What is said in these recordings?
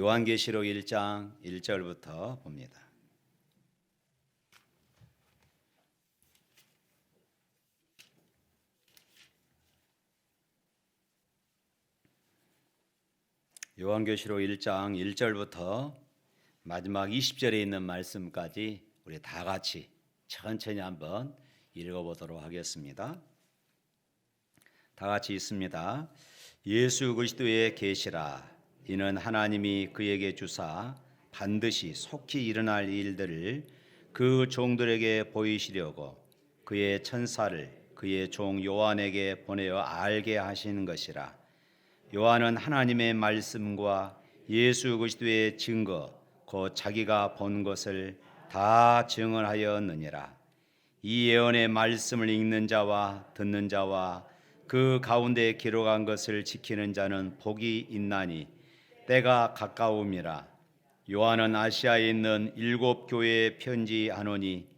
요한계시록 1장 1절부터 봅니다. 요한계시록 1장 1절부터 마지막 20절에 있는 말씀까지 우리 다 같이 천천히 한번 읽어보도록 하겠습니다. 다 같이 읽습니다. 예수 그리스도의 계시라. 이는 하나님이 그에게 주사 반드시 속히 일어날 일들을 그 종들에게 보이시려고 그의 천사를 그의 종 요한에게 보내어 알게 하시는 것이라. 요한은 하나님의 말씀과 예수 그리스도의 증거 곧 자기가 본 것을 다 증언하였느니라. 이 예언의 말씀을 읽는 자와 듣는 자와 그 가운데 기록한 것을 지키는 자는 복이 있나니 때가 가까움이라. 요한은 아시아에 있는 7 교회에 편지하노니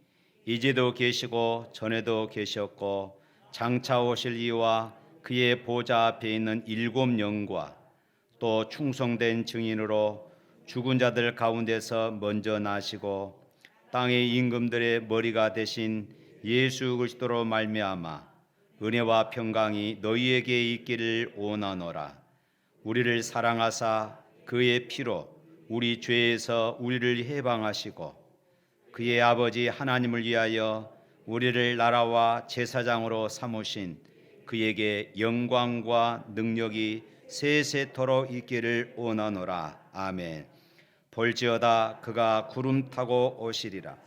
이제도 계시고 전에도 계셨고 장차 오실 이와 그의 보좌 앞에 있는 7 영과 또 충성된 증인으로 죽은 자들 가운데서 먼저 나시고 땅의 임금들의 머리가 되신 예수 그리스도로 말미암아 은혜와 평강이 너희에게 있기를 원하노라. 우리를 사랑하사 그의 피로 우리 죄에서 우리를 해방하시고 그의 아버지 하나님을 위하여 우리를 나라와 제사장으로 삼으신 그에게 영광과 능력이 세세토록 있기를 원하노라. 아멘. 볼지어다 그가 구름 타고 오시리라.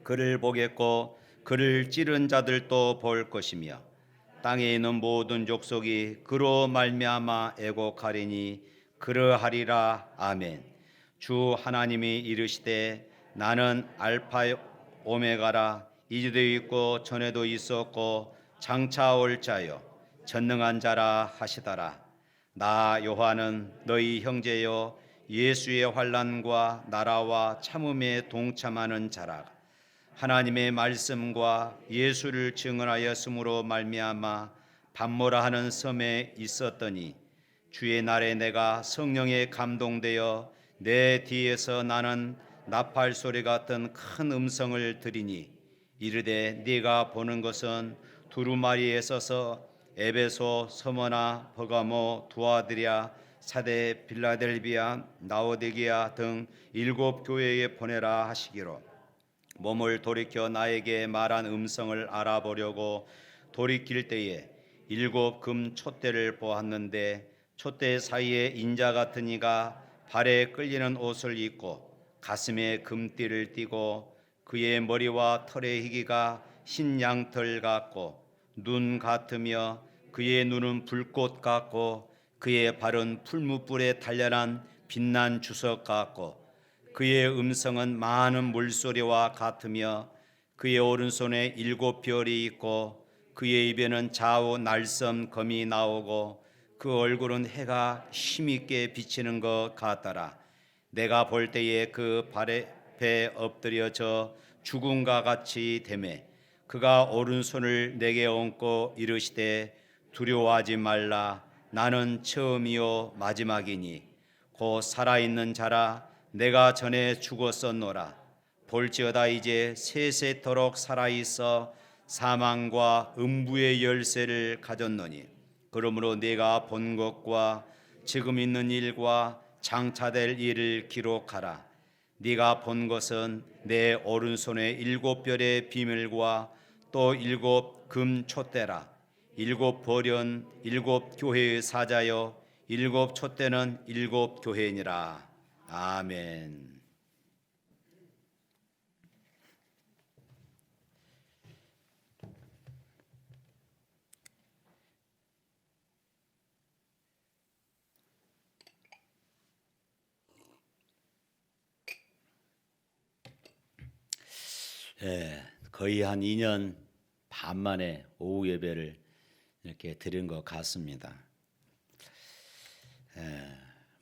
그를 보겠고 그를 찌른 자들도 볼 것이며 땅에 있는 모든 족속이 그로 말미암아 애곡하리니 그러하리라. 아멘. 주 하나님이 이르시되 나는 알파 오메가라. 이제도 있고 전에도 있었고 장차 올 자요 전능한 자라 하시더라. 나 요한은 너희 형제요 예수의 환난과 나라와 참음에 동참하는 자라. 하나님의 말씀과 예수를 증언하였으므로 말미암아 밤모라 하는 섬에 있었더니 주의 날에 내가 성령에 감동되어 내 뒤에서 나는 나팔 소리 같은 큰 음성을 들으니 이르되 네가 보는 것은 두루마리에 서서 에베소, 서머나, 버가모, 두아드리아, 사데, 빌라델비아, 나오디게아 등 7 교회에 보내라 하시기로 몸을 돌이켜 나에게 말한 음성을 알아보려고 돌이킬 때에 7 금 촛대를 보았는데 촛대 사이에 인자 같은 이가 발에 끌리는 옷을 입고 가슴에 금띠를 띠고 그의 머리와 털의 희기가 흰 양털 같고 눈 같으며 그의 눈은 불꽃 같고 그의 발은 풀무불에 단련한 빛난 주석 같고 그의 음성은 많은 물소리와 같으며 그의 오른손에 7 별이 있고 그의 입에는 좌우 날섬 검이 나오고 그 얼굴은 해가 힘있게 비치는 것 같더라. 내가 볼 때에 그 발에 엎드려져 죽음과 같이 되매 그가 오른손을 내게 얹고 이르시되 두려워하지 말라. 나는 처음이요 마지막이니 곧 살아있는 자라. 내가 전에 죽었었노라. 볼지어다 이제 세세토록 살아있어 사망과 음부의 열쇠를 가졌노니 그러므로 네가 본 것과 지금 있는 일과 장차될 일을 기록하라. 네가 본 것은 내 오른손에 7 별의 비밀과 또 7 금 촛대라. 7 별은 7 교회의 사자요 7 촛대는 7 교회니라. 아멘. 거의 한 2년 반 만에 오후 예배를 이렇게 드린 것 같습니다.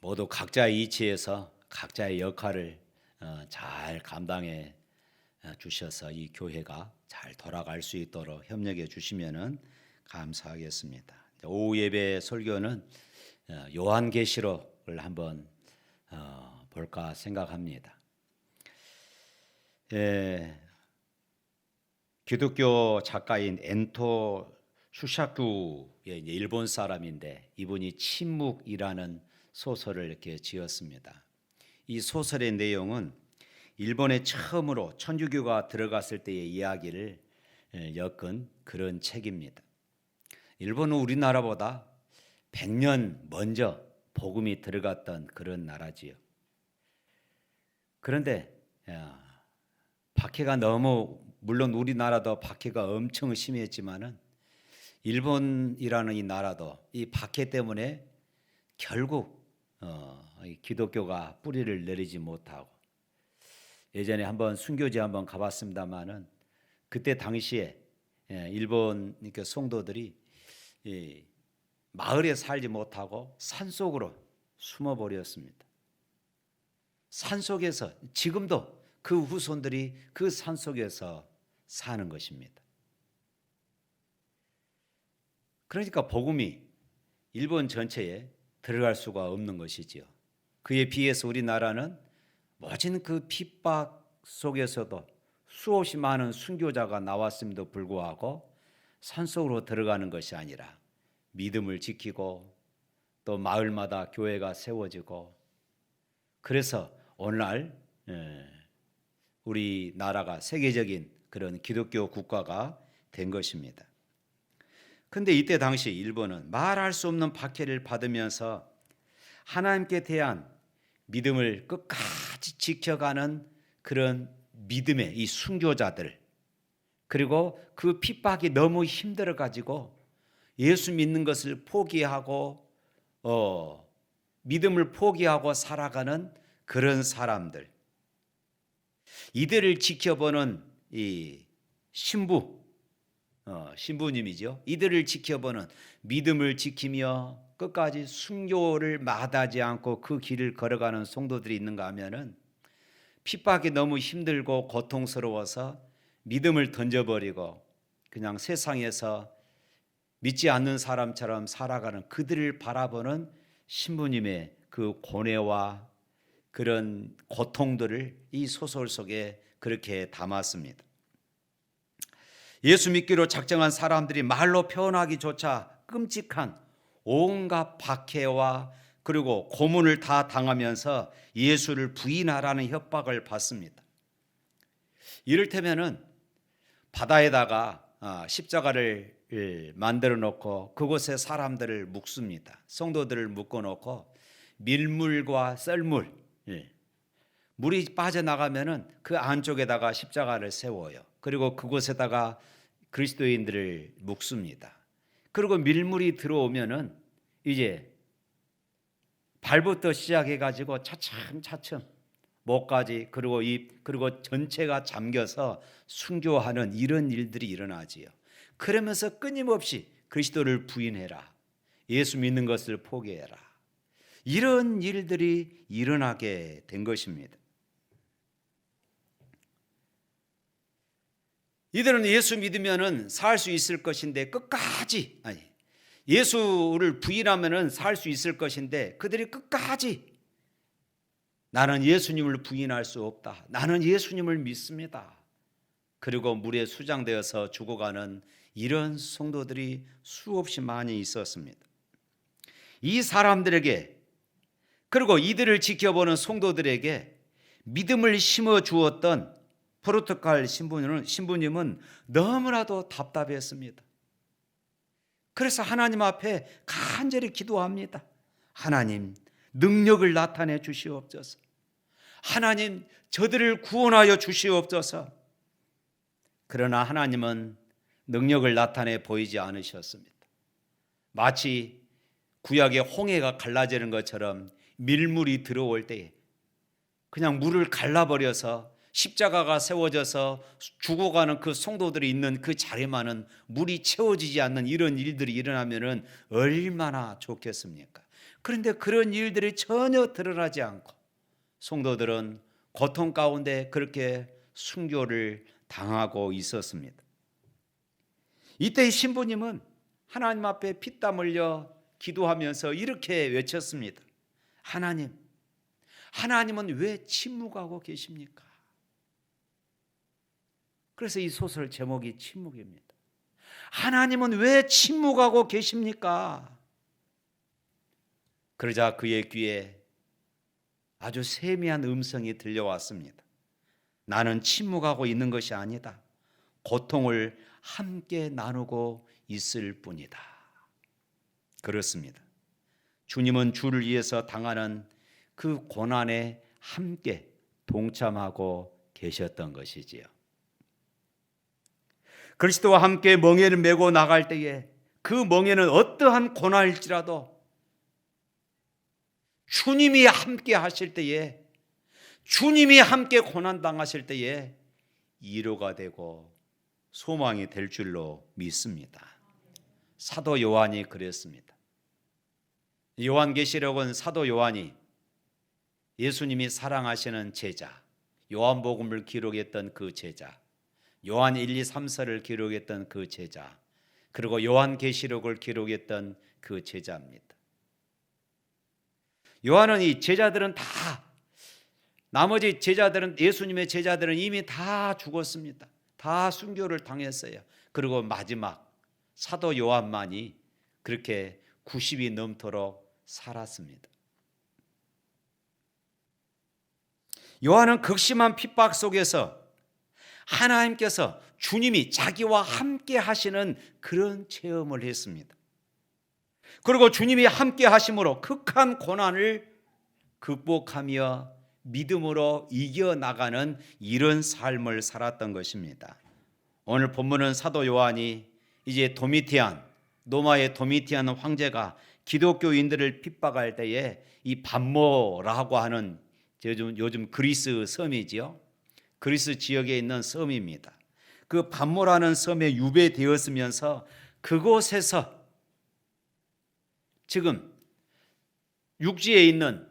모두 각자의 위치에서 각자의 역할을 잘 감당해 주셔서 이 교회가 잘 돌아갈 수 있도록 협력해 주시면은 감사하겠습니다. 오후 예배 설교는 요한계시록 성격을 한번 볼까 생각합니다. 기독교 작가인 엔토 슈샤쿠의 일본 사람인데 이분이 침묵이라는 소설을 이렇게 지었습니다. 이 소설의 내용은 일본에 처음으로 천주교가 들어갔을 때의 이야기를 엮은 그런 책입니다. 일본은 우리나라보다 100년 먼저 복음이 들어갔던 그런 나라지요. 그런데 박해가 너무, 물론 우리나라도 박해가 엄청 심했지만은 일본이라는 이 나라도 이 박해 때문에 결국 기독교가 뿌리를 내리지 못하고, 예전에 한번 순교지 한번 가봤습니다마는 그때 당시에 일본 성도들이 마을에 살지 못하고 산속으로 숨어버렸습니다. 산속에서 지금도 그 후손들이 그 산속에서 사는 것입니다. 그러니까 복음이 일본 전체에 들어갈 수가 없는 것이지요. 그에 비해서 우리나라는 모진 그 핍박 속에서도 수없이 많은 순교자가 나왔음에도 불구하고 산속으로 들어가는 것이 아니라 믿음을 지키고 또 마을마다 교회가 세워지고, 그래서 오늘날 우리나라가 세계적인 그런 기독교 국가가 된 것입니다. 그런데 이때 당시 일본은 말할 수 없는 박해를 받으면서 하나님께 대한 믿음을 끝까지 지켜가는 그런 믿음의 이 순교자들, 그리고 그 핍박이 너무 힘들어 가지고 예수 믿는 것을 포기하고 믿음을 포기하고 살아가는 그런 사람들, 이들을 지켜보는 이 신부님이죠. 이들을 지켜보는, 믿음을 지키며 끝까지 순교를 마다하지 않고 그 길을 걸어가는 성도들이 있는가 하면은 핍박이 너무 힘들고 고통스러워서 믿음을 던져버리고 그냥 세상에서 믿지 않는 사람처럼 살아가는 그들을 바라보는 신부님의 그 고뇌와 그런 고통들을 이 소설 속에 그렇게 담았습니다. 예수 믿기로 작정한 사람들이 말로 표현하기조차 끔찍한 온갖 박해와 그리고 고문을 다 당하면서 예수를 부인하라는 협박을 받습니다. 이를테면은 바다에다가 십자가를 만들어 놓고 그곳에 사람들을 묶습니다. 성도들을 묶어 놓고 밀물과 썰물, 물이 빠져나가면은 그 안쪽에다가 십자가를 세워요. 그리고 그곳에다가 그리스도인들을 묶습니다. 그리고 밀물이 들어오면은 이제 발부터 시작해 가지고 차츰차츰 목까지, 그리고 입, 그리고 전체가 잠겨서 순교하는 이런 일들이 일어나지요. 그러면서 끊임없이 그리스도를 부인해라, 예수 믿는 것을 포기해라, 이런 일들이 일어나게 된 것입니다. 이들은 예수 믿으면은 살 수 있을 것인데 끝까지, 예수를 부인하면은 살 수 있을 것인데 그들이 끝까지 나는 예수님을 부인할 수 없다, 나는 예수님을 믿습니다, 그리고 물에 수장되어서 죽어가는 이런 성도들이 수없이 많이 있었습니다. 이 사람들에게, 그리고 이들을 지켜보는 성도들에게 믿음을 심어 주었던 포르투갈 신부님은 너무나도 답답했습니다. 그래서 하나님 앞에 간절히 기도합니다. 하나님, 능력을 나타내 주시옵소서. 하나님, 저들을 구원하여 주시옵소서. 그러나 하나님은 능력을 나타내 보이지 않으셨습니다. 마치 구약의 홍해가 갈라지는 것처럼 밀물이 들어올 때에 그냥 물을 갈라버려서 십자가가 세워져서 죽어가는 그 성도들이 있는 그 자리만은 물이 채워지지 않는 이런 일들이 일어나면은 얼마나 좋겠습니까? 그런데 그런 일들이 전혀 드러나지 않고 성도들은 고통 가운데 그렇게 순교를 당하고 있었습니다. 이때 신부님은 하나님 앞에 피땀 흘려 기도하면서 이렇게 외쳤습니다. 하나님은 왜 침묵하고 계십니까? 그래서 이 소설 제목이 침묵입니다. 하나님은 왜 침묵하고 계십니까? 그러자 그의 귀에 아주 세미한 음성이 들려왔습니다. 나는 침묵하고 있는 것이 아니다. 고통을 함께 나누고 있을 뿐이다. 그렇습니다. 주님은 주를 위해서 당하는 그 고난에 함께 동참하고 계셨던 것이지요. 그리스도와 함께 멍에를 메고 나갈 때에 그 멍에는 어떠한 고난일지라도 주님이 함께 하실 때에, 주님이 함께 고난당하실 때에 위로가 되고 소망이 될 줄로 믿습니다. 사도 요한이 그랬습니다. 요한계시록은 사도 요한이 예수님이 사랑하시는 제자, 요한복음을 기록했던 그 제자, 요한 1, 2, 3서를 기록했던 그 제자, 그리고 요한계시록을 기록했던 그 제자입니다. 요한은 이 제자들은 다, 나머지 제자들은, 예수님의 제자들은 이미 다 죽었습니다. 다 순교를 당했어요. 그리고 마지막 사도 요한만이 그렇게 90이 넘도록 살았습니다. 요한은 극심한 핍박 속에서 하나님께서, 주님이 자기와 함께 하시는 그런 체험을 했습니다. 그리고 주님이 함께 하심으로 극한 고난을 극복하며 믿음으로 이겨나가는 이런 삶을 살았던 것입니다. 오늘 본문은 사도 요한이 이제 로마의 도미티안 황제가 기독교인들을 핍박할 때에 이 반모라고 하는 요즘 그리스 섬이지요. 그리스 지역에 있는 섬입니다. 그 반모라는 섬에 유배되었으면서 그곳에서 지금 육지에 있는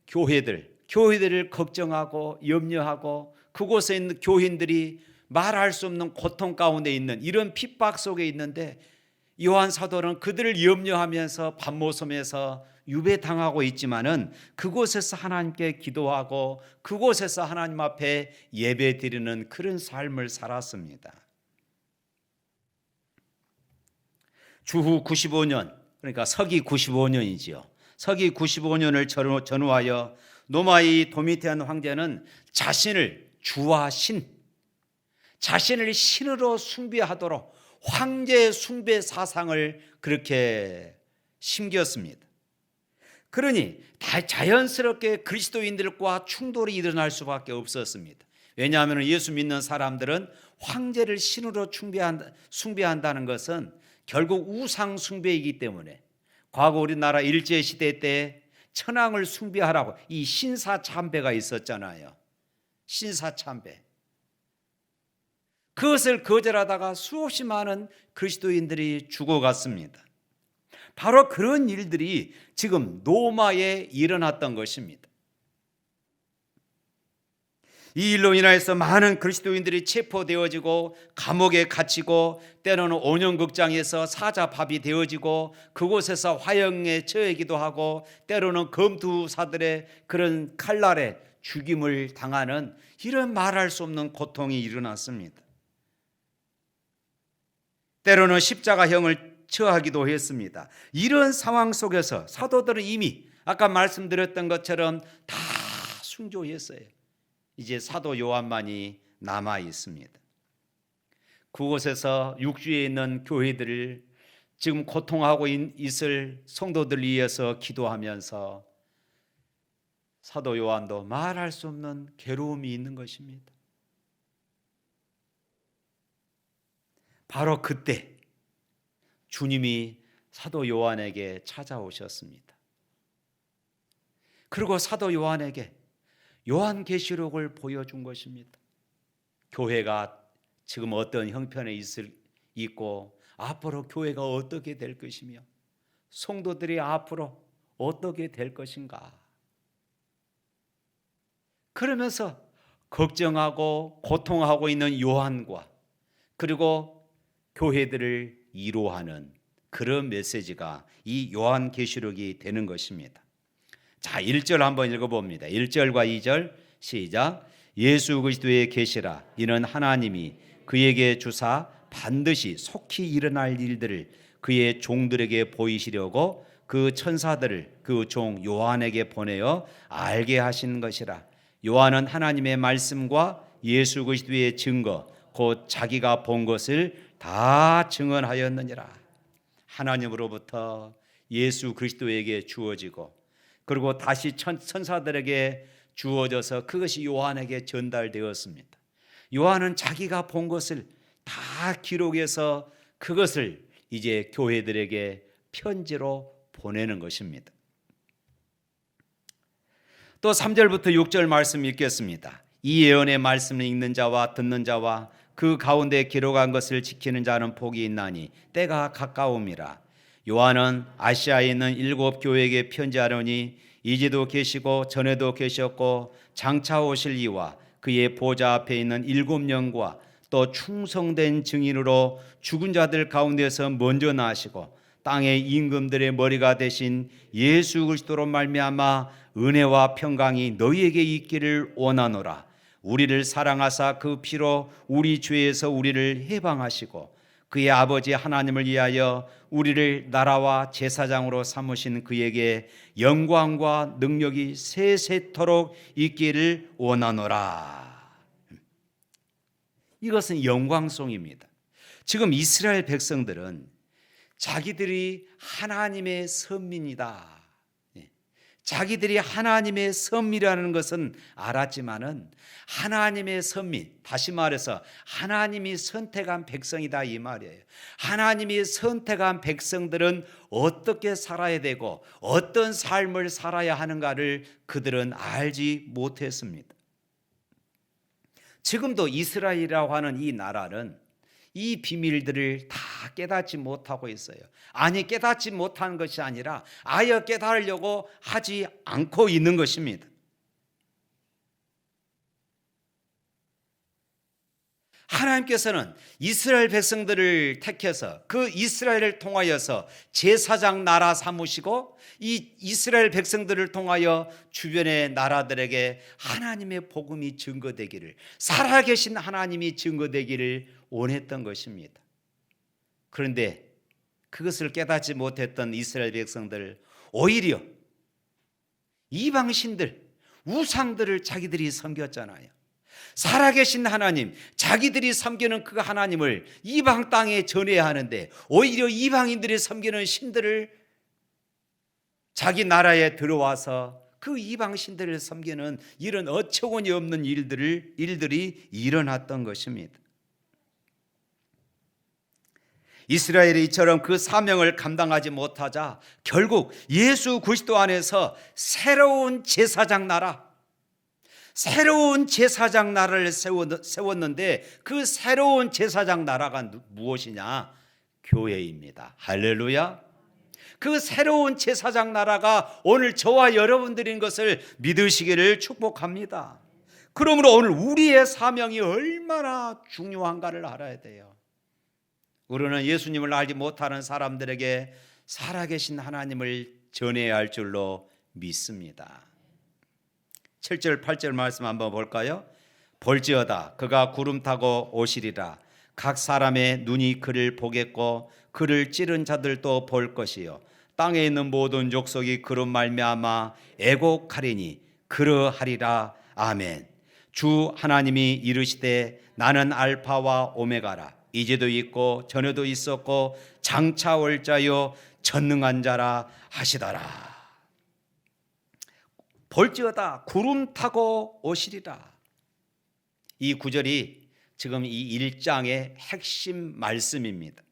교회들을 걱정하고 염려하고, 그곳에 있는 교인들이 말할 수 없는 고통 가운데 있는 이런 핍박 속에 있는데, 요한 사도는 그들을 염려하면서 반모섬에서 유배당하고 있지만은 그곳에서 하나님께 기도하고 그곳에서 하나님 앞에 예배드리는 그런 삶을 살았습니다. 주후 95년, 그러니까 서기 95년이지요. 서기 95년을 전후하여 로마의 도미티안 황제는 자신을 주와 자신을 신으로 숭배하도록 황제 숭배 사상을 그렇게 심겼습니다. 그러니 자연스럽게 그리스도인들과 충돌이 일어날 수밖에 없었습니다. 왜냐하면 예수 믿는 사람들은 황제를 신으로 숭배한다는 것은 결국 우상 숭배이기 때문에, 과거 우리나라 일제시대 때 천황을 숭배하라고 이 신사참배가 있었잖아요. 신사참배. 그것을 거절하다가 수없이 많은 그리스도인들이 죽어갔습니다. 바로 그런 일들이 지금 로마에 일어났던 것입니다. 이 일로 인하여서 많은 그리스도인들이 체포되어지고 감옥에 갇히고, 때로는 온영극장에서 사자밥이 되어지고, 그곳에서 화형에 처하기도 하고, 때로는 검투사들의 그런 칼날에 죽임을 당하는 이런 말할 수 없는 고통이 일어났습니다. 때로는 십자가형을 처하기도 했습니다. 이런 상황 속에서 사도들은 이미 아까 말씀드렸던 것처럼 다 순교했어요. 이제 사도 요한만이 남아 있습니다. 그곳에서 육지에 있는 교회들을, 지금 고통하고 있을 성도들 위해서 기도하면서 사도 요한도 말할 수 없는 괴로움이 있는 것입니다. 바로 그때 주님이 사도 요한에게 찾아오셨습니다. 그리고 사도 요한에게 요한계시록을 보여준 것입니다. 교회가 지금 어떤 형편에 있고, 앞으로 교회가 어떻게 될 것이며, 성도들이 앞으로 어떻게 될 것인가. 그러면서 걱정하고 고통하고 있는 요한과, 그리고 교회들을 위로하는 그런 메시지가 이 요한계시록이 되는 것입니다. 자, 1절 한번 읽어봅니다. 1절과 2절 시작. 예수 그리스도의 계시라. 이는 하나님이 그에게 주사 반드시 속히 일어날 일들을 그의 종들에게 보이시려고 그 천사들을 그 종 요한에게 보내어 알게 하신 것이라. 요한은 하나님의 말씀과 예수 그리스도의 증거 곧 자기가 본 것을 다 증언하였느니라. 하나님으로부터 예수 그리스도에게 주어지고 그리고 다시 천사들에게 주어져서 그것이 요한에게 전달되었습니다. 요한은 자기가 본 것을 다 기록해서 그것을 이제 교회들에게 편지로 보내는 것입니다. 또 3절부터 6절 말씀 읽겠습니다. 이 예언의 말씀을 읽는 자와 듣는 자와 그 가운데 기록한 것을 지키는 자는 복이 있나니 때가 가까움이라. 요한은 아시아에 있는 7 교회에게 편지하노니 이제도 계시고 전에도 계셨고 장차 오실 이와 그의 보좌 앞에 있는 7영과 또 충성된 증인으로 죽은 자들 가운데서 먼저 나시고 땅의 임금들의 머리가 되신 예수 그리스도로 말미암아 은혜와 평강이 너희에게 있기를 원하노라. 우리를 사랑하사 그 피로 우리 죄에서 우리를 해방하시고 그의 아버지 하나님을 위하여 우리를 나라와 제사장으로 삼으신 그에게 영광과 능력이 세세토록 있기를 원하노라. 이것은 영광송입니다. 지금 이스라엘 백성들은 자기들이 하나님의 선민이다. 자기들이 하나님의 선민이라는 것은 알았지만은 하나님의 선민, 다시 말해서 하나님이 선택한 백성이다 이 말이에요. 하나님이 선택한 백성들은 어떻게 살아야 되고 어떤 삶을 살아야 하는가를 그들은 알지 못했습니다. 지금도 이스라엘이라고 하는 이 나라는 이 비밀들을 다 깨닫지 못하고 있어요. 아니, 깨닫지 못하는 것이 아니라 아예 깨달으려고 하지 않고 있는 것입니다. 하나님께서는 이스라엘 백성들을 택해서 그 이스라엘을 통하여서 제사장 나라 삼으시고 이 이스라엘 백성들을 통하여 주변의 나라들에게 하나님의 복음이 증거되기를, 살아계신 하나님이 증거되기를 원했던 것입니다. 그런데 그것을 깨닫지 못했던 이스라엘 백성들, 오히려 이방신들, 우상들을 자기들이 섬겼잖아요. 살아계신 하나님, 자기들이 섬기는 그 하나님을 이방 땅에 전해야 하는데 오히려 이방인들이 섬기는 신들을 자기 나라에 들어와서 그 이방 신들을 섬기는 이런 어처구니 없는 일들이 일어났던 것입니다. 이스라엘이 이처럼 그 사명을 감당하지 못하자 결국 예수 그리스도 안에서 새로운 제사장 나라를 세웠는데 그 새로운 제사장 나라가 무엇이냐? 교회입니다. 할렐루야. 그 새로운 제사장 나라가 오늘 저와 여러분들인 것을 믿으시기를 축복합니다. 그러므로 오늘 우리의 사명이 얼마나 중요한가를 알아야 돼요. 우리는 예수님을 알지 못하는 사람들에게 살아계신 하나님을 전해야 할 줄로 믿습니다. 7절 8절 말씀 한번 볼까요? 볼지어다 그가 구름 타고 오시리라. 각 사람의 눈이 그를 보겠고 그를 찌른 자들도 볼 것이요 땅에 있는 모든 족속이 그로 말미암아 애곡하리니 그러하리라. 아멘. 주 하나님이 이르시되 나는 알파와 오메가라. 이제도 있고 전에도 있었고 장차 올 자요 전능한 자라 하시더라. 볼지어다 구름 타고 오시리라. 이 구절이 지금 이 1장의 핵심 말씀입니다.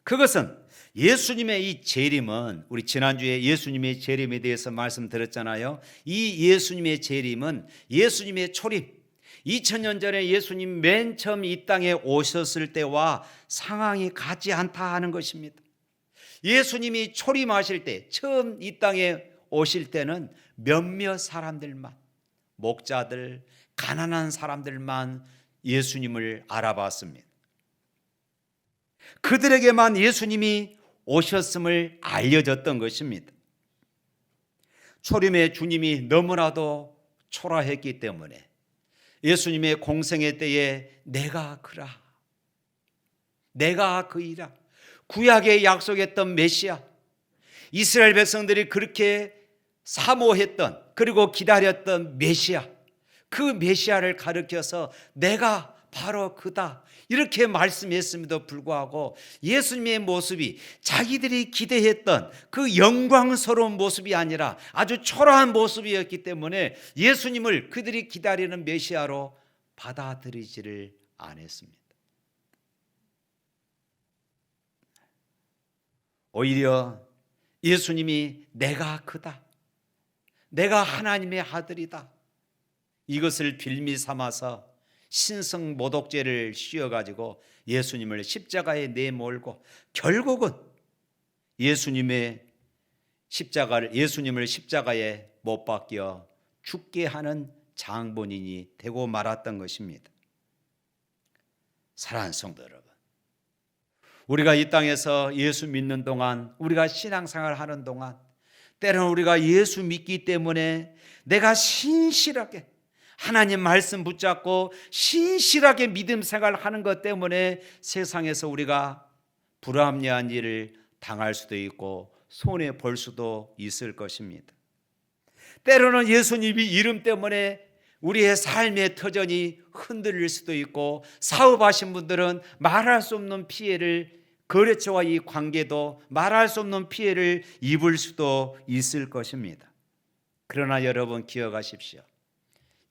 그것은 예수님의 이 재림은, 우리 지난주에 예수님의 재림에 대해서 말씀드렸잖아요. 이 예수님의 재림은 예수님의 초림, 2000년 전에 예수님 맨 처음 이 땅에 오셨을 때와 상황이 같지 않다 하는 것입니다. 예수님이 초림하실 때, 처음 이 땅에 오실 때는 몇몇 사람들만, 목자들, 가난한 사람들만 예수님을 알아봤습니다. 그들에게만 예수님이 오셨음을 알려졌던 것입니다. 초림의 주님이 너무나도 초라했기 때문에 예수님의 공생의 때에 내가 그라, 내가 그이라, 구약에 약속했던 메시아, 이스라엘 백성들이 그렇게 사모했던 그리고 기다렸던 메시아, 그 메시아를 가리켜서 내가 바로 그다 이렇게 말씀했음에도 불구하고 예수님의 모습이 자기들이 기대했던 그 영광스러운 모습이 아니라 아주 초라한 모습이었기 때문에 예수님을 그들이 기다리는 메시아로 받아들이지를 않았습니다. 오히려 예수님이 내가 크다, 내가 하나님의 아들이다, 이것을 빌미 삼아서 신성 모독죄를 씌워가지고 예수님을 십자가에 내몰고 결국은 예수님을 십자가에 못 박혀 죽게 하는 장본인이 되고 말았던 것입니다. 사랑하는 성도 여러분, 우리가 이 땅에서 예수 믿는 동안, 우리가 신앙생활 하는 동안 때로는 우리가 예수 믿기 때문에 내가 신실하게 하나님 말씀 붙잡고 신실하게 믿음 생활하는 것 때문에 세상에서 우리가 불합리한 일을 당할 수도 있고 손해 볼 수도 있을 것입니다. 때로는 예수님의 이름 때문에 우리의 삶의 터전이 흔들릴 수도 있고 사업하신 분들은 말할 수 없는 피해를, 거래처와의 관계도 말할 수 없는 피해를 입을 수도 있을 것입니다. 그러나 여러분 기억하십시오.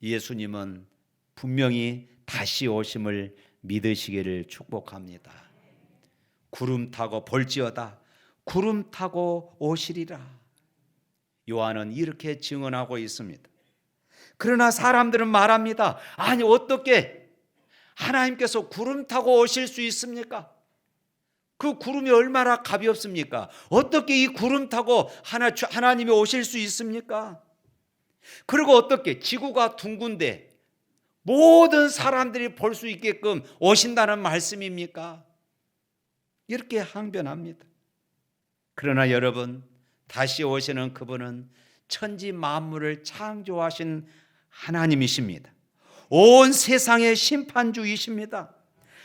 예수님은 분명히 다시 오심을 믿으시기를 축복합니다. 구름 타고 볼지어다 구름 타고 오시리라. 요한은 이렇게 증언하고 있습니다. 그러나 사람들은 말합니다. 아니 어떻게 하나님께서 구름 타고 오실 수 있습니까? 그 구름이 얼마나 가볍습니까? 어떻게 이 구름 타고 하나님이 오실 수 있습니까? 그리고 어떻게 지구가 둥근데 모든 사람들이 볼 수 있게끔 오신다는 말씀입니까? 이렇게 항변합니다. 그러나 여러분, 다시 오시는 그분은 천지 만물을 창조하신 하나님이십니다. 온 세상의 심판주이십니다.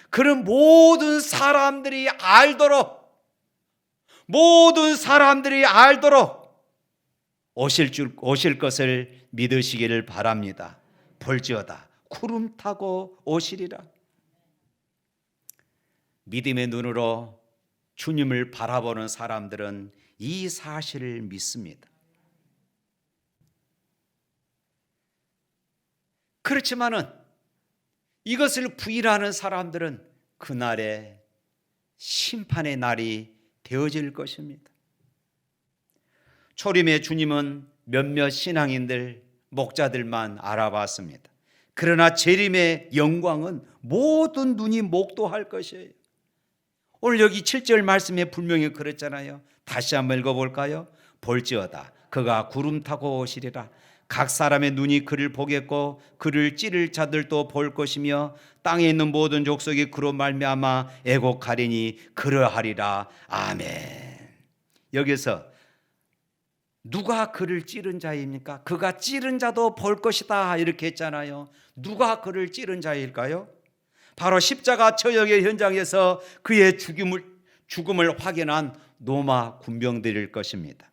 그런 모든 사람들이 알도록 오실 것을 믿으시기를 바랍니다. 볼지어다 구름 타고 오시리라. 믿음의 눈으로 주님을 바라보는 사람들은 이 사실을 믿습니다. 그렇지만은 이것을 부인하는 사람들은 그날에 심판의 날이 되어질 것입니다. 초림의 주님은 몇몇 신앙인들, 목자들만 알아봤습니다. 그러나 재림의 영광은 모든 눈이 목도할 것이에요. 오늘 여기 7절 말씀에 분명히 그랬잖아요. 다시 한번 읽어볼까요? 볼지어다 그가 구름 타고 오시리라. 각 사람의 눈이 그를 보겠고 그를 찌를 자들도 볼 것이며 땅에 있는 모든 족속이 그로 말미암아 애곡하리니 그러하리라. 아멘. 여기서 누가 그를 찌른 자입니까? 그가 찌른 자도 볼 것이다 이렇게 했잖아요. 누가 그를 찌른 자일까요? 바로 십자가 처형의 현장에서 그의 죽음을 확인한 로마 군병들일 것입니다.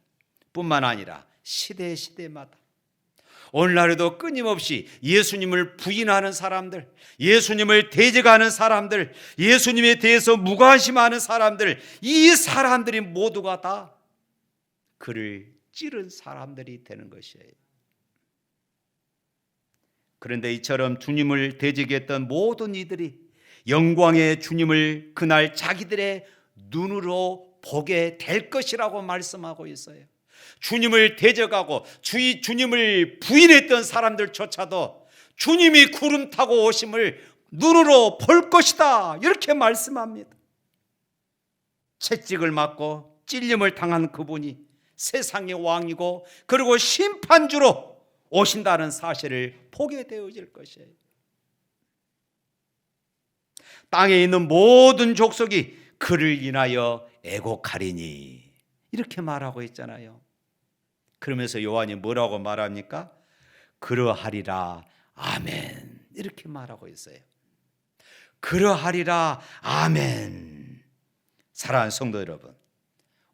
뿐만 아니라 시대마다 오늘날에도 끊임없이 예수님을 부인하는 사람들, 예수님을 대적하는 사람들, 예수님에 대해서 무관심하는 사람들, 이 사람들이 모두가 다 그를 찌른 사람들이 되는 것이에요. 그런데 이처럼 주님을 대적했던 모든 이들이 영광의 주님을 그날 자기들의 눈으로 보게 될 것이라고 말씀하고 있어요. 주님을 대적하고 주님을 부인했던 사람들조차도 주님이 구름 타고 오심을 눈으로 볼 것이다 이렇게 말씀합니다. 채찍을 맞고 찔림을 당한 그분이 세상의 왕이고 그리고 심판주로 오신다는 사실을 보게 되어질 것이에요. 땅에 있는 모든 족속이 그를 인하여 애곡하리니 이렇게 말하고 있잖아요. 그러면서 요한이 뭐라고 말합니까? 그러하리라 아멘 이렇게 말하고 있어요. 그러하리라 아멘. 사랑하는 성도 여러분,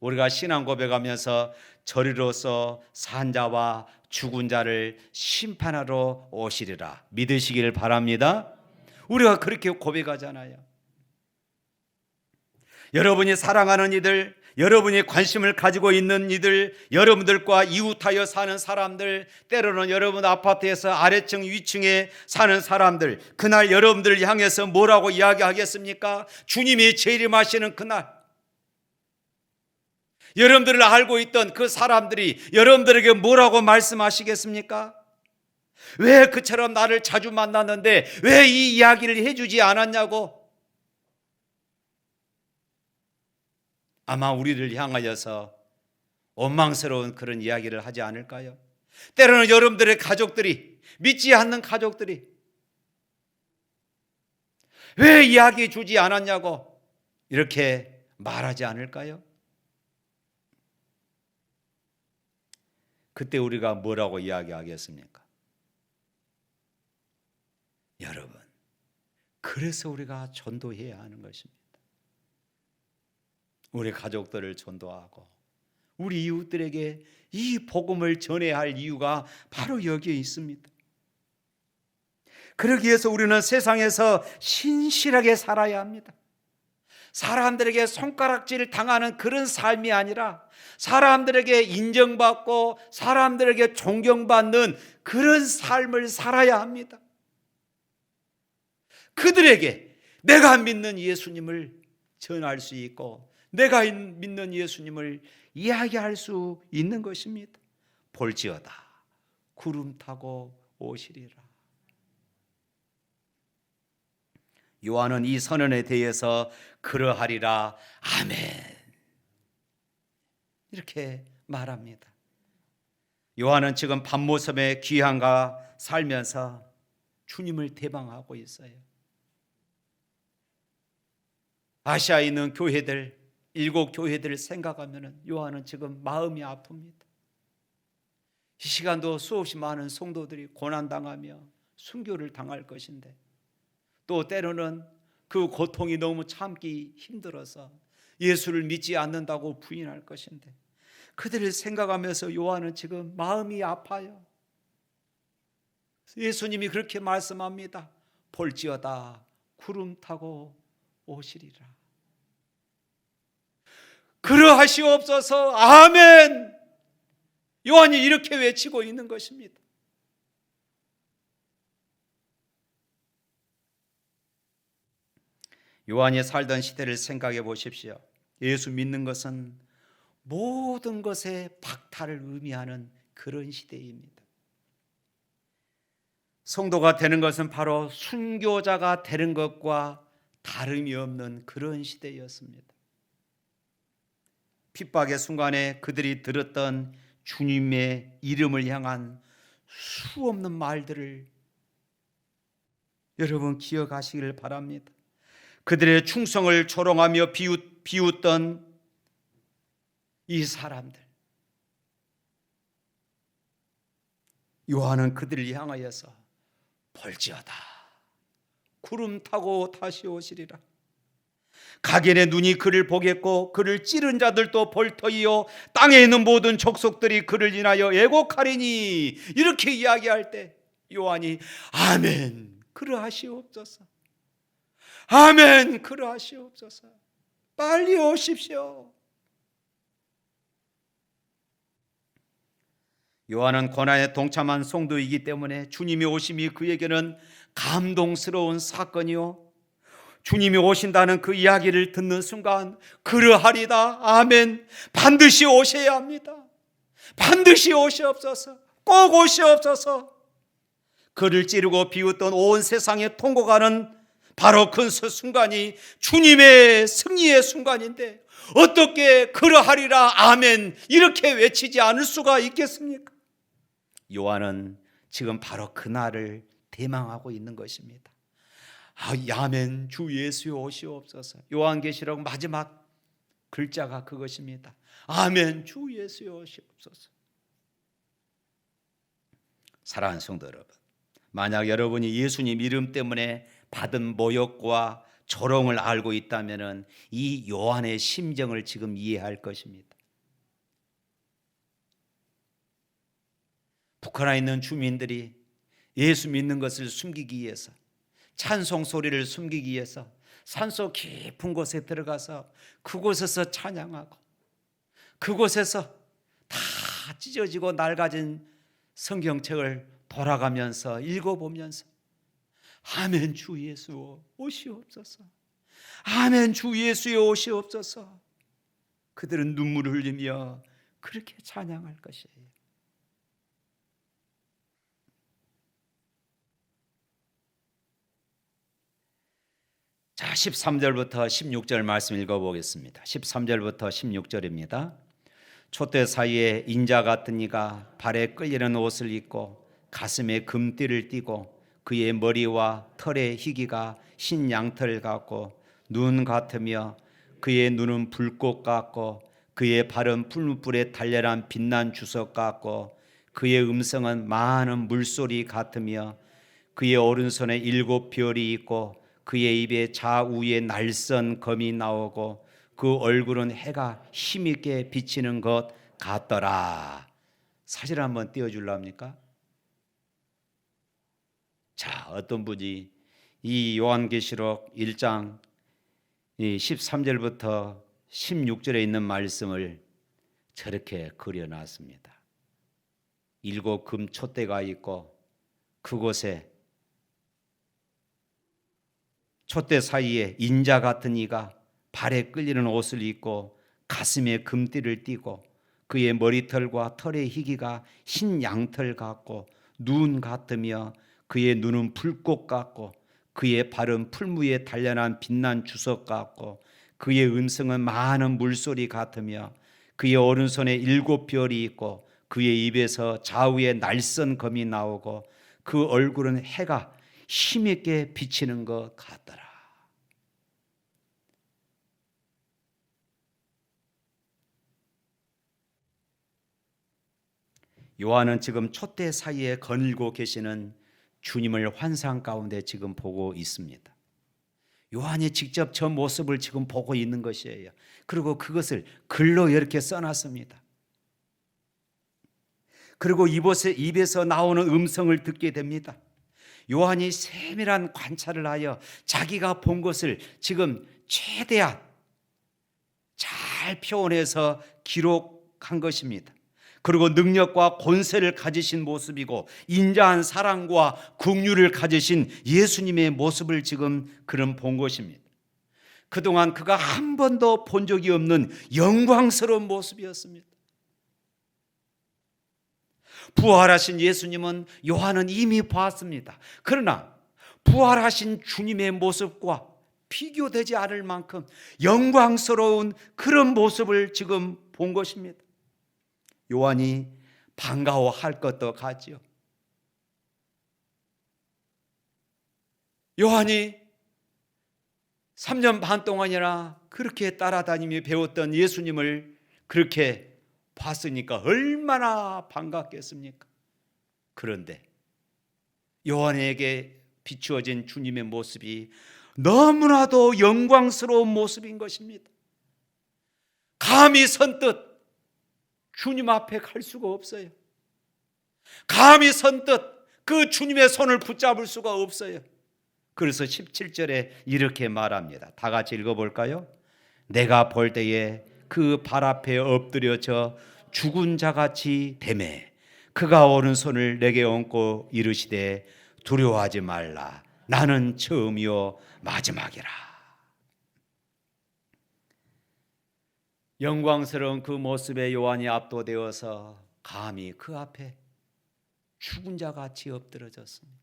우리가 신앙 고백하면서 저리로서 산 자와 죽은 자를 심판하러 오시리라 믿으시길 바랍니다. 우리가 그렇게 고백하잖아요. 여러분이 사랑하는 이들, 여러분이 관심을 가지고 있는 이들, 여러분들과 이웃하여 사는 사람들, 때로는 여러분 아파트에서 아래층 위층에 사는 사람들, 그날 여러분들을 향해서 뭐라고 이야기하겠습니까? 주님이 재림하시는 그날, 여러분들을 알고 있던 그 사람들이 여러분들에게 뭐라고 말씀하시겠습니까? 왜 그처럼 나를 자주 만났는데 왜 이 이야기를 해주지 않았냐고 아마 우리를 향하여서 원망스러운 그런 이야기를 하지 않을까요? 때로는 여러분들의 가족들이, 믿지 않는 가족들이 왜 이야기해 주지 않았냐고 이렇게 말하지 않을까요? 그때 우리가 뭐라고 이야기하겠습니까? 여러분, 그래서 우리가 전도해야 하는 것입니다. 우리 가족들을 전도하고 우리 이웃들에게 이 복음을 전해야 할 이유가 바로 여기에 있습니다. 그러기 위해서 우리는 세상에서 신실하게 살아야 합니다. 사람들에게 손가락질 당하는 그런 삶이 아니라 사람들에게 인정받고 사람들에게 존경받는 그런 삶을 살아야 합니다. 그들에게 내가 믿는 예수님을 전할 수 있고 내가 믿는 예수님을 이야기할 수 있는 것입니다. 볼지어다 구름 타고 오시리라. 요한은 이 선언에 대해서 그러하리라 아멘 이렇게 말합니다. 요한은 지금 밤모섬의 귀향가 살면서 주님을 대방하고 있어요. 아시아에 있는 교회들 7교회들을 생각하면 요한은 지금 마음이 아픕니다. 이 시간도 수없이 많은 성도들이 고난당하며 순교를 당할 것인데 또 때로는 그 고통이 너무 참기 힘들어서 예수를 믿지 않는다고 부인할 것인데 그들을 생각하면서 요한은 지금 마음이 아파요. 예수님이 그렇게 말씀합니다. 볼지어다 구름 타고 오시리라. 그러하시옵소서 아멘. 요한이 이렇게 외치고 있는 것입니다. 요한이 살던 시대를 생각해 보십시오. 예수 믿는 것은 모든 것에 박탈을 의미하는 그런 시대입니다. 성도가 되는 것은 바로 순교자가 되는 것과 다름이 없는 그런 시대였습니다. 핍박의 순간에 그들이 들었던 주님의 이름을 향한 수없는 말들을 여러분 기억하시기를 바랍니다. 그들의 충성을 조롱하며 비웃던 이 사람들, 요한은 그들을 향하여서 볼지어다 구름 타고 다시 오시리라. 각인의 눈이 그를 보겠고 그를 찌른 자들도 볼 터이요 땅에 있는 모든 족속들이 그를 인하여 애곡하리니 이렇게 이야기할 때 요한이 아멘 그러하시옵소서 아멘 그러하시옵소서 빨리 오십시오. 요한은 고난에 동참한 성도이기 때문에 주님이 오심이 그에게는 감동스러운 사건이요 주님이 오신다는 그 이야기를 듣는 순간 그러하리다 아멘 반드시 오셔야 합니다. 반드시 오시옵소서 꼭 오시옵소서. 그를 찌르고 비웃던 온 세상에 통곡하는 바로 그 순간이 주님의 승리의 순간인데 어떻게 그러하리라 아멘 이렇게 외치지 않을 수가 있겠습니까? 요한은 지금 바로 그날을 대망하고 있는 것입니다. 아멘 주 예수여 오시옵소서. 요한계시록 마지막 글자가 그것입니다. 아멘 주 예수여 오시옵소서. 사랑하는 성도 여러분, 만약 여러분이 예수님 이름 때문에 받은 모욕과 조롱을 알고 있다면 이 요한의 심정을 지금 이해할 것입니다. 북한에 있는 주민들이 예수 믿는 것을 숨기기 위해서, 찬송 소리를 숨기기 위해서 산속 깊은 곳에 들어가서 그곳에서 찬양하고, 그곳에서 다 찢어지고 낡아진 성경책을 돌아가면서 읽어보면서 아멘 주 예수 오시옵소서, 아멘 주 예수여 오시옵소서, 그들은 눈물을 흘리며 그렇게 찬양할 것이에요. 자, 13절부터 16절 말씀 읽어보겠습니다. 13절부터 16절입니다. 촛대 사이에 인자 같은 이가 발에 끌리는 옷을 입고 가슴에 금띠를 띠고 그의 머리와 털의 희기가 흰 양털 같고 눈 같으며 그의 눈은 불꽃 같고 그의 발은 풀무불에 달렬한 빛난 주석 같고 그의 음성은 많은 물소리 같으며 그의 오른손에 7 별이 있고 그의 입에 좌우에 날선 검이 나오고 그 얼굴은 해가 힘있게 비치는 것 같더라. 사진 한번 띄워줄랍니까? 자, 어떤 분이 이 요한계시록 1장 13절부터 16절에 있는 말씀을 저렇게 그려놨습니다. 7 금 촛대가 있고 그곳에 촛대 사이에 인자 같은 이가 발에 끌리는 옷을 입고 가슴에 금띠를 띠고 그의 머리털과 털의 희기가 흰 양털 같고 눈 같으며 그의 눈은 불꽃 같고 그의 발은 풀무에 단련한 빛난 주석 같고 그의 음성은 많은 물소리 같으며 그의 오른손에 7 별이 있고 그의 입에서 좌우에 날선 검이 나오고 그 얼굴은 해가 힘있게 비치는 것 같더라. 요한은 지금 촛대 사이에 거닐고 계시는 주님을 환상 가운데 지금 보고 있습니다. 요한이 직접 저 모습을 지금 보고 있는 것이에요. 그리고 그것을 글로 이렇게 써놨습니다. 그리고 입에서 나오는 음성을 듣게 됩니다. 요한이 세밀한 관찰을 하여 자기가 본 것을 지금 최대한 잘 표현해서 기록한 것입니다. 그리고 능력과 권세를 가지신 모습이고 인자한 사랑과 긍휼을 가지신 예수님의 모습을 지금 그는 본 것입니다. 그동안 그가 한 번도 본 적이 없는 영광스러운 모습이었습니다. 부활하신 예수님은 요한은 이미 봤습니다. 그러나 부활하신 주님의 모습과 비교되지 않을 만큼 영광스러운 그런 모습을 지금 본 것입니다. 요한이 반가워할 것도 같지요. 요한이 3년 반 동안이나 그렇게 따라다니며 배웠던 예수님을 그렇게 봤으니까 얼마나 반갑겠습니까? 그런데 요한에게 비추어진 주님의 모습이 너무나도 영광스러운 모습인 것입니다. 감히 선뜻 주님 앞에 갈 수가 없어요. 감히 선뜻 그 주님의 손을 붙잡을 수가 없어요. 그래서 17절에 이렇게 말합니다. 다 같이 읽어볼까요? 내가 볼 때에 그 발 앞에 엎드려져 죽은 자같이 되매 그가 오른손을 내게 얹고 이르시되 두려워하지 말라. 나는 처음이요 마지막이라. 영광스러운 그 모습에 요한이 압도되어서 감히 그 앞에 죽은 자같이 엎드러졌습니다.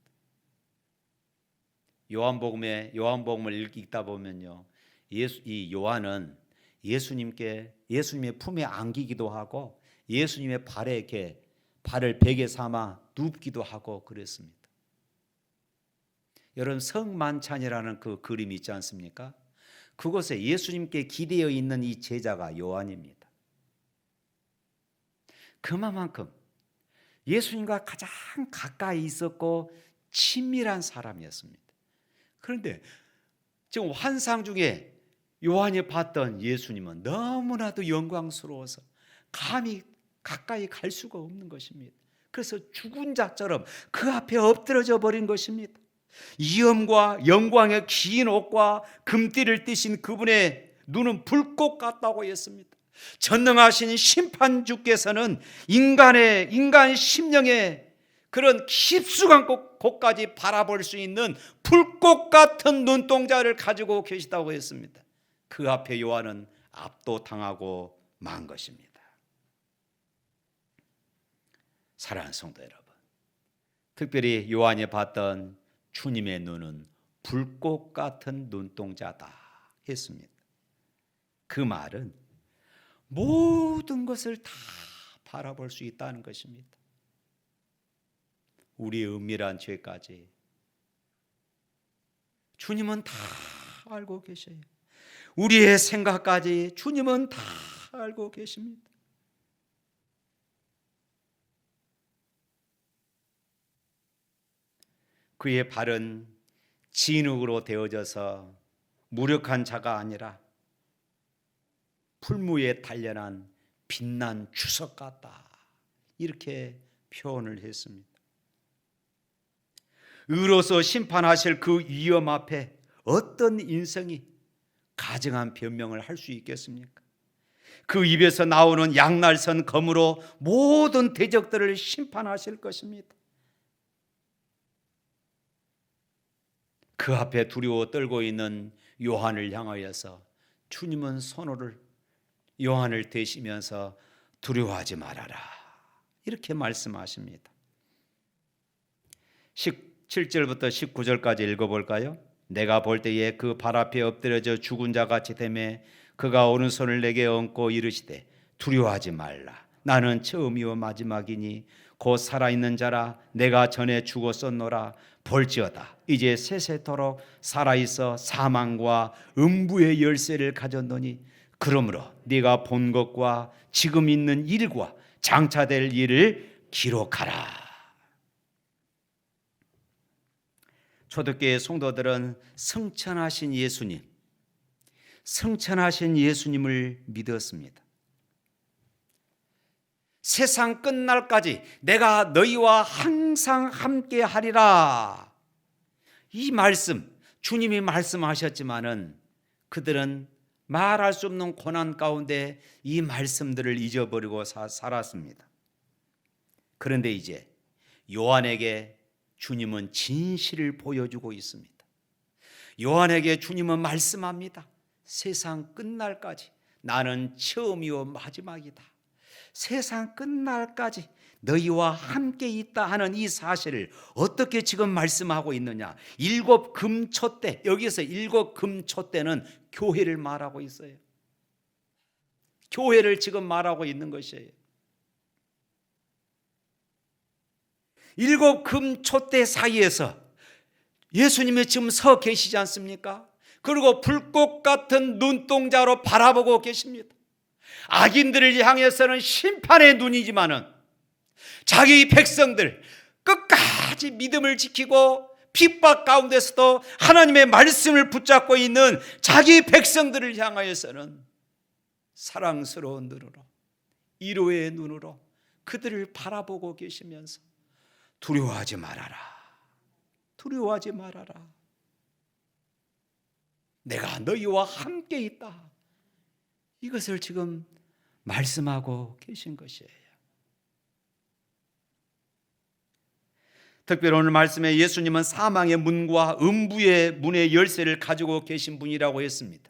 요한복음을 읽다 보면요, 이 요한은 예수님의 품에 안기기도 하고 예수님의 발에 이렇게 발을 베개 삼아 눕기도 하고 그랬습니다. 여러분 성만찬이라는 그 그림이 있지 않습니까? 그곳에 예수님께 기대어 있는 이 제자가 요한입니다. 그만큼 예수님과 가장 가까이 있었고 친밀한 사람이었습니다. 그런데 지금 환상 중에 요한이 봤던 예수님은 너무나도 영광스러워서 감히 가까이 갈 수가 없는 것입니다. 그래서 죽은 자처럼 그 앞에 엎드러져 버린 것입니다. 이엄과 영광의 긴 옷과 금띠를 띠신 그분의 눈은 불꽃 같다고 했습니다. 전능하신 심판주께서는 인간 심령의 그런 깊숙한 곳까지 바라볼 수 있는 불꽃 같은 눈동자를 가지고 계시다고 했습니다. 그 앞에 요한은 압도당하고 만 것입니다. 사랑하는 성도 여러분, 특별히 요한이 봤던 주님의 눈은 불꽃 같은 눈동자다 했습니다. 그 말은 모든 것을 다 바라볼 수 있다는 것입니다. 우리의 은밀한 죄까지 주님은 다 알고 계셔요. 우리의 생각까지 주님은 다 알고 계십니다. 그의 발은 진흙으로 되어져서 무력한 자가 아니라 풀무에 단련한 빛난 주석 같다, 이렇게 표현을 했습니다. 의로서 심판하실 그 위엄 앞에 어떤 인성이 가증한 변명을 할 수 있겠습니까? 그 입에서 나오는 양날선 검으로 모든 대적들을 심판하실 것입니다. 그 앞에 두려워 떨고 있는 요한을 향하여서 주님은 손을 요한을 대시면서 두려워하지 말아라, 이렇게 말씀하십니다. 17절부터 19절까지 읽어볼까요? 내가 볼 때에 그 발 앞에 엎드려져 죽은 자 같이 되매 그가 오른손을 내게 얹고 이르시되 두려워하지 말라. 나는 처음이요 마지막이니 곧 살아있는 자라. 내가 전에 죽었었노라. 볼지어다 이제 세세토록 살아있어 사망과 음부의 열쇠를 가졌노니 그러므로 네가 본 것과 지금 있는 일과 장차될 일을 기록하라. 초대교회 성도들은 승천하신 예수님을 믿었습니다. 세상 끝날까지 내가 너희와 항상 함께 하리라. 이 말씀, 주님이 말씀하셨지만은 그들은 말할 수 없는 고난 가운데 이 말씀들을 잊어버리고 살았습니다. 그런데 이제 요한에게 주님은 진실을 보여주고 있습니다. 요한에게 주님은 말씀합니다. 세상 끝날까지 나는 처음이요 마지막이다. 세상 끝날까지 너희와 함께 있다 하는 이 사실을 어떻게 지금 말씀하고 있느냐? 일곱 금초대, 여기서 일곱 금초대는 교회를 말하고 있어요. 교회를 지금 말하고 있는 것이에요. 일곱 금초대 사이에서 예수님이 지금 서 계시지 않습니까? 그리고 불꽃 같은 눈동자로 바라보고 계십니다. 악인들을 향해서는 심판의 눈이지만은 자기 백성들 끝까지 믿음을 지키고 핍박 가운데서도 하나님의 말씀을 붙잡고 있는 자기 백성들을 향하여서는 사랑스러운 눈으로, 위로의 눈으로 그들을 바라보고 계시면서 두려워하지 말아라. 두려워하지 말아라. 내가 너희와 함께 있다. 이것을 지금 말씀하고 계신 것이에요. 특별히 오늘 말씀에 예수님은 사망의 문과 음부의 문의 열쇠를 가지고 계신 분이라고 했습니다.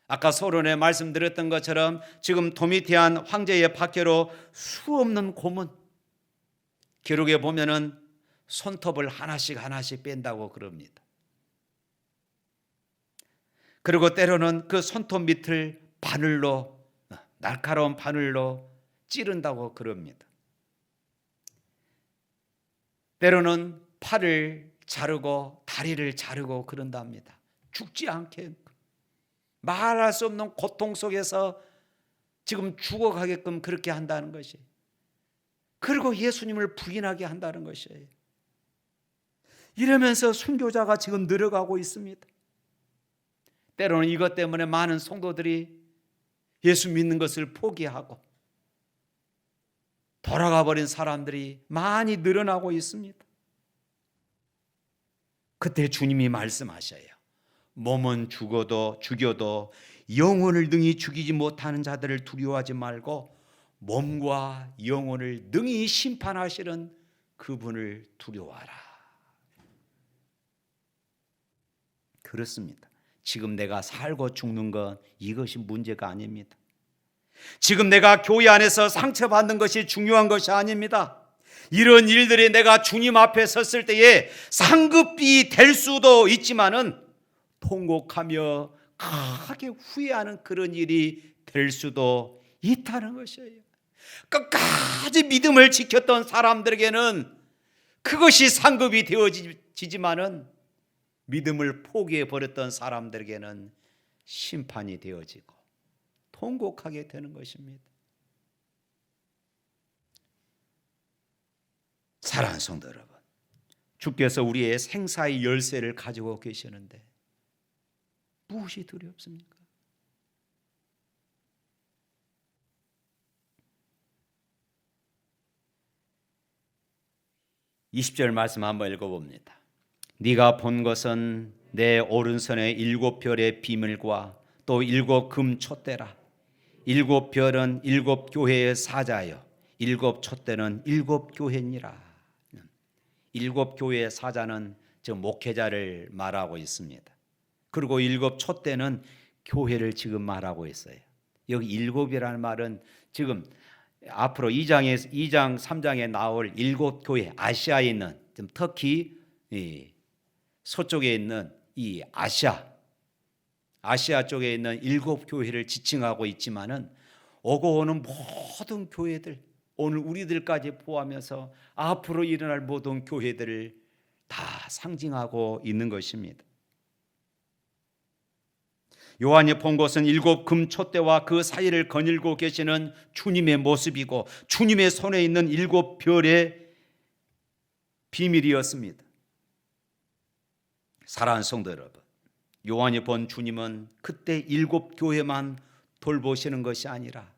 아까 서론에 말씀드렸던 것처럼 지금 도미티안 황제의 박해로 수없는 고문, 기록에 보면은 손톱을 하나씩 뺀다고 그럽니다. 그리고 때로는 그 손톱 밑을 바늘로, 날카로운 바늘로 찌른다고 그럽니다. 때로는 팔을 자르고 다 다리를 자르고 그런답니다. 죽지 않게, 말할 수 없는 고통 속에서 지금 죽어가게끔 그렇게 한다는 것이, 그리고 예수님을 부인하게 한다는 것이에요. 이러면서 순교자가 지금 늘어가고 있습니다. 때로는 이것 때문에 많은 성도들이 예수 믿는 것을 포기하고 돌아가 버린 사람들이 많이 늘어나고 있습니다. 그때 주님이 말씀하셔요. 몸은 죽여도 영혼을 능히 죽이지 못하는 자들을 두려워하지 말고 몸과 영혼을 능히 심판하시는 그분을 두려워하라. 그렇습니다. 지금 내가 살고 죽는 건 이것이 문제가 아닙니다. 지금 내가 교회 안에서 상처받는 것이 중요한 것이 아닙니다. 이런 일들이 내가 주님 앞에 섰을 때에 상급이 될 수도 있지만은 통곡하며 강하게 후회하는 그런 일이 될 수도 있다는 것이에요. 끝까지 믿음을 지켰던 사람들에게는 그것이 상급이 되어지지만은 믿음을 포기해 버렸던 사람들에게는 심판이 되어지고 통곡하게 되는 것입니다. 사랑하는 성도 여러분, 주께서 우리의 생사의 열쇠를 가지고 계시는데 무엇이 두렵습니까? (20절) 말씀 한번 읽어봅니다. 네가 본 것은 내 오른손의 7별의 비밀과 또 7 금 촛대라. 7 별은 7 교회의 사자여 7 촛대는 7 교회니라. 7 교회의 사자는 저 목회자를 말하고 있습니다. 그리고 7 촛대는 교회를 지금 말하고 있어요. 여기 7이라는 말은 지금 앞으로 2장 3장에 나올 7 교회, 아시아에 있는 터키 서쪽에 있는 이 아시아 쪽에 있는 7 교회를 지칭하고 있지만은 오고 오는 모든 교회들, 오늘 우리들까지 포함해서 앞으로 일어날 모든 교회들을 다 상징하고 있는 것입니다. 요한이 본 것은 7 금 촛대와 그 사이를 거닐고 계시는 주님의 모습이고 주님의 손에 있는 7 별의 비밀이었습니다. 사랑하는 성도 여러분, 요한이 본 주님은 그때 7 교회만 돌보시는 것이 아니라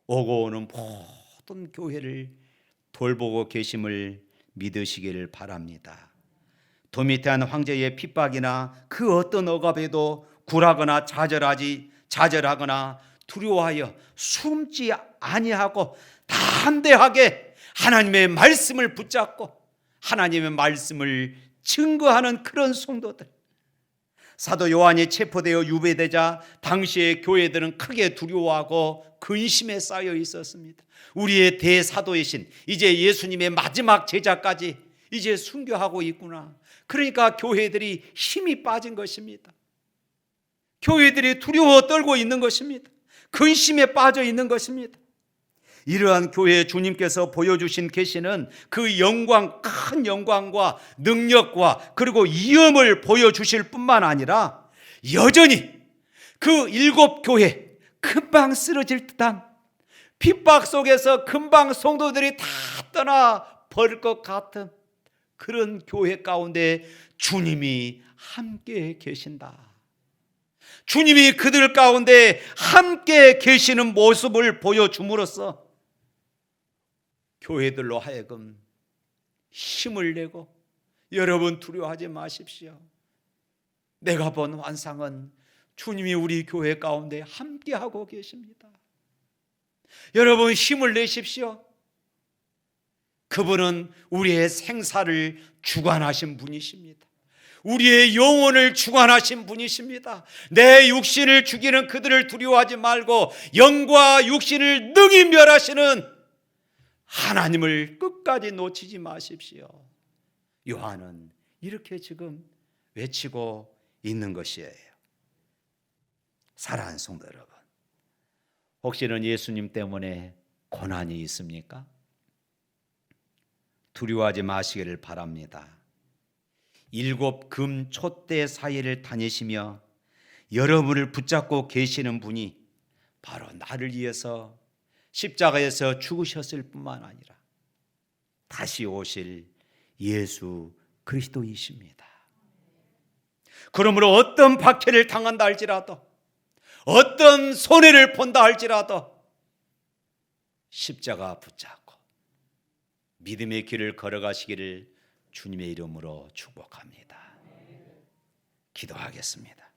오고 오는 모든 교회를 돌보고 계심을 믿으시기를 바랍니다. 도미태한 황제의 핍박이나 그 어떤 억압에도 굴하거나 좌절하거나 두려워하여 숨지 아니하고 담대하게 하나님의 말씀을 붙잡고 하나님의 말씀을 증거하는 그런 성도들. 사도 요한이 체포되어 유배되자 당시의 교회들은 크게 두려워하고 근심에 쌓여 있었습니다. 우리의 대사도이신 이제 예수님의 마지막 제자까지 이제 순교하고 있구나. 그러니까 교회들이 힘이 빠진 것입니다. 교회들이 두려워 떨고 있는 것입니다. 근심에 빠져 있는 것입니다. 이러한 교회에 주님께서 보여주신 계시는 그 영광, 큰 영광과 능력과 그리고 위엄을 보여주실 뿐만 아니라 여전히 그 7 교회, 금방 쓰러질 듯한 핍박 속에서 금방 성도들이 다 떠나 버릴 것 같은 그런 교회 가운데 주님이 함께 계신다. 주님이 그들 가운데 함께 계시는 모습을 보여줌으로써 교회들로 하여금 힘을 내고 여러분 두려워하지 마십시오. 내가 본 환상은 주님이 우리 교회 가운데 함께하고 계십니다. 여러분 힘을 내십시오. 그분은 우리의 생사를 주관하신 분이십니다. 우리의 영혼을 주관하신 분이십니다. 내 육신을 죽이는 그들을 두려워하지 말고 영과 육신을 능히 멸하시는 하나님을 끝까지 놓치지 마십시오. 요한은 이렇게 지금 외치고 있는 것이에요. 사랑하는 성도 여러분, 혹시는 예수님 때문에 고난이 있습니까? 두려워하지 마시기를 바랍니다. 7 금 촛대 사이를 다니시며 여러분을 붙잡고 계시는 분이 바로 나를 위해서 십자가에서 죽으셨을 뿐만 아니라 다시 오실 예수 그리스도이십니다. 그러므로 어떤 박해를 당한다 할지라도, 어떤 손해를 본다 할지라도 십자가 붙잡고 믿음의 길을 걸어가시기를 주님의 이름으로 축복합니다. 기도하겠습니다.